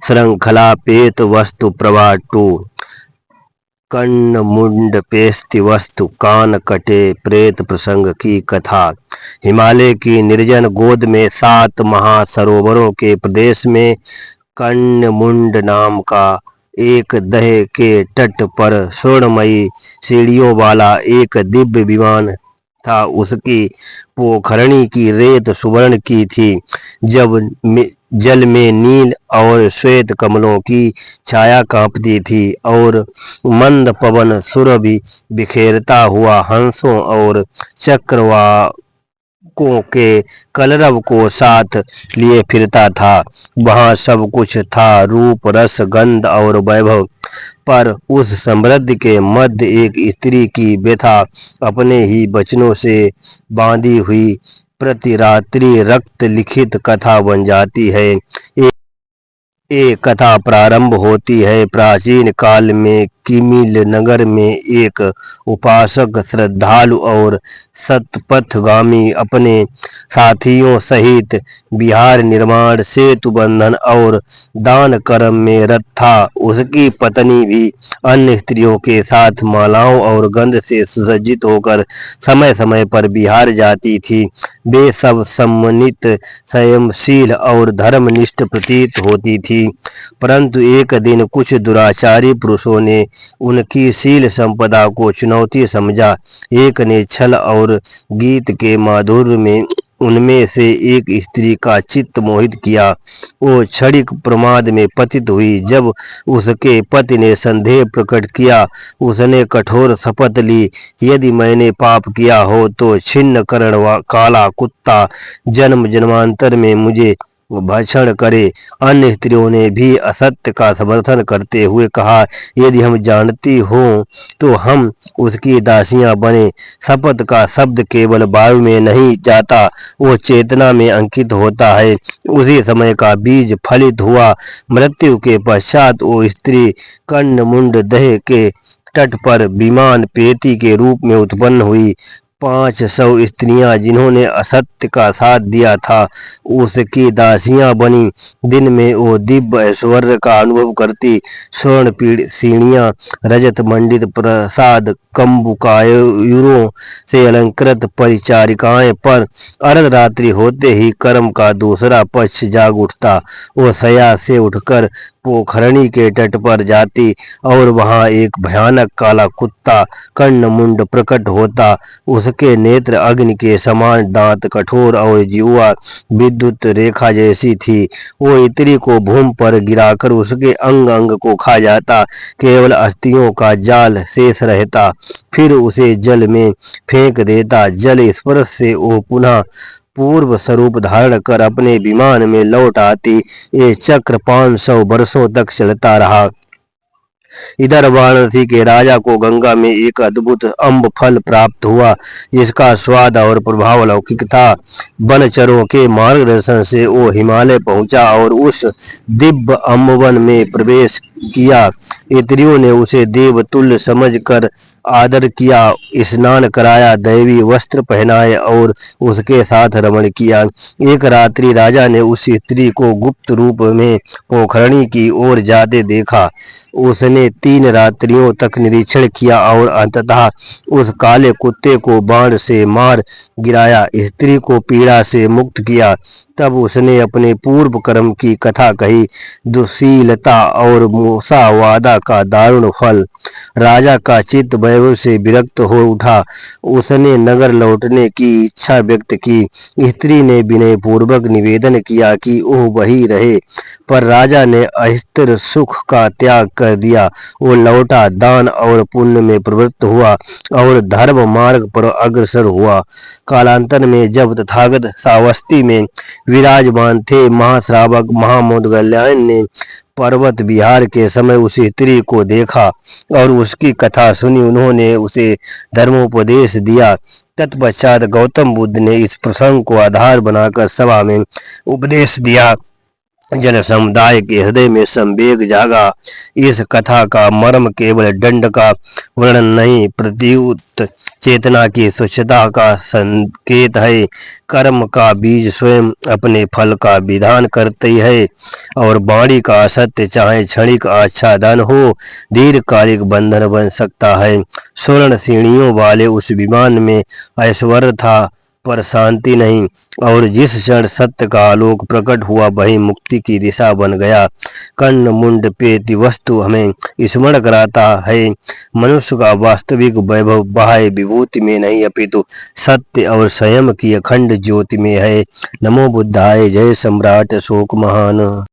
श्रृंखला पेत वस्तु प्रभा टू कर्ण मुंड पेस्ति वस्तु कान कटे प्रेत प्रसंग की कथा। हिमालय की निर्जन गोद में 7 महासरोवरों के प्रदेश में कर्ण मुंड नाम का एक दह के तट पर स्वर्णमयी सीढ़ियों वाला एक दिव्य विमान था। उसकी पोखरणी की रेत सुवर्ण की थी। जब जल में नील और श्वेत कमलों की छाया कांपती थी और मंद पवन सुरभि बिखेरता हुआ हंसों और चक्रवाकों के कलरव को साथ लिए फिरता था। वहाँ सब कुछ था, रूप, रस, गंध और वैभव। पर उस समृद्धि के मध्य एक स्त्री की व्यथा अपने ही वचनों से बांधी हुई प्रति रात्रि रक्त लिखित कथा बन जाती है। ये कथा प्रारंभ होती है प्राचीन काल में किमिल नगर में। एक उपासक, श्रद्धालु और सतपथगामी अपने साथियों सहित विहार निर्माण, सेतु बंधन और दान कर्म में रत था। उसकी पत्नी भी अन्य स्त्रियों के साथ मालाओं और गंध से सुसज्जित होकर समय समय पर विहार जाती थी। वे सब सम्मानित, संयमशील और धर्मनिष्ठ प्रतीत होती थी। परंतु एक दिन कुछ दुराचारी पुरुषों ने उनकी शील संपदा को चुनौती समझा। एक ने छल और गीत के माधुर्य में उनमें से एक स्त्री का चित्त मोहित किया। वो क्षणिक प्रमाद में पतित हुई। जब उसके पति ने संदेह प्रकट किया, उसने कठोर शपथ ली, यदि मैंने पाप किया हो तो छिन्न कर्ण काला कुत्ता जन्म जन्मांतर में मुझे भक्षण करे। अन्य स्त्रियों ने भी असत्य का समर्थन करते हुए कहा, यदि हम जानती हो तो हम उसकी दासियां बने। शपथ का शब्द केवल वायु में नहीं जाता, वो चेतना में अंकित होता है। उसी समय का बीज फलित हुआ। मृत्यु के पश्चात वो स्त्री कर्ण दह के तट पर विमान पेती के रूप में उत्पन्न हुई। 500 स्त्रियां जिन्होंने असत्य का साथ दिया था, उसकी दासियां बनी। दिन में वो दिव्य ऐश्वर्य का अनुभव करती। स्वर्ण पीढ़ सीढ़ियां, रजत मंडित प्रसाद, कंबुकायूरों से अलंकृत परिचारिकाएं। पर अर्धरात्रि होते ही कर्म का दूसरा पक्ष जाग उठता। वो शया से उठकर पोखरणी के तट पर जाती और वहां एक भयानक काला कुत्ता कर्णमुंड प्रकट होता। उसके नेत्र अग्नि के समान, दांत कठोर और जिह्वा विद्युत रेखा जैसी थी। वो स्त्री को भूमि पर गिराकर उसके अंग अंग को खा जाता। केवल अस्थियों का जाल शेष रहता, फिर उसे जल में फेंक देता। जल स्पर्श से वो पुनः पूर्व स्वरूप धारण कर अपने विमान में लौट आती। ये चक्र 500 वर्षों तक चलता रहा। इधर वाराणसी के राजा को गंगा में एक अद्भुत अम्ब फल प्राप्त हुआ, जिसका स्वाद और प्रभाव अलौकिक था। वनचरों के मार्गदर्शन से वो हिमालय पहुंचा और उस दिव्य अम्बवन में प्रवेश किया। स्त्रियों ने उसे देवतुल्य समझकर आदर किया, स्नान कराया, दैवी वस्त्र पहनाए और उसके साथ रमण किया। एक रात्रि राजा ने उस स्त्री को गुप्त रूप में पोखरणी की ओर जाते देखा। उसने 3 रात्रियों तक निरीक्षण किया और अंततः उस काले कुत्ते को बाण से मार गिराया, स्त्री को पीड़ा से मुक्त किया। तब उसने अपने पूर्व कर्म की कथा कही, दुशीलता और मूसावादा का दारुण फल। राजा का चित्त वैभव से विरक्त हो उठा। उसने नगर लौटने की इच्छा व्यक्त की। स्त्री ने विनय पूर्वक निवेदन किया कि वो वही रहे, पर राजा ने अस्थिर सुख का त्याग कर दिया। वो लौटा, दान और पुण्य में प्रवृत्त हुआ और धर्म मार्ग पर अग्रसर हुआ। कालांतर में जब तथागत श्रावस्ती में विराजमान थे, महाश्रावक महामौदगल्यायन ने पर्वत विहार के समय उस स्त्री को देखा और उसकी कथा सुनी। उन्होंने उसे धर्मोपदेश दिया। तत्पश्चात गौतम बुद्ध ने इस प्रसंग को आधार बनाकर सभा में उपदेश दिया। जन समुदाय के हृदय में संवेग जागा। इस कथा का मर्म केवल दंड का वर्णन नहीं, प्रत्युत चेतना की स्वच्छता का संकेत है। कर्म का बीज स्वयं अपने फल का विधान करती है और वाणी का सत्य चाहे क्षणिक आच्छादन हो, दीर्घकालिक बंधन बन सकता है। स्वर्ण सीढ़ियों वाले उस विमान में ऐश्वर्य था पर शांति नहीं, और जिस क्षण सत्य का आलोक प्रकट हुआ वही मुक्ति की दिशा बन गया। कर्ण मुंड पेति वस्तु हमें स्मरण कराता है, मनुष्य का वास्तविक वैभव बाह्य विभूति में नहीं अपितु सत्य और संयम की अखंड ज्योति में है। नमो बुद्धाय। जय सम्राट अशोक महान।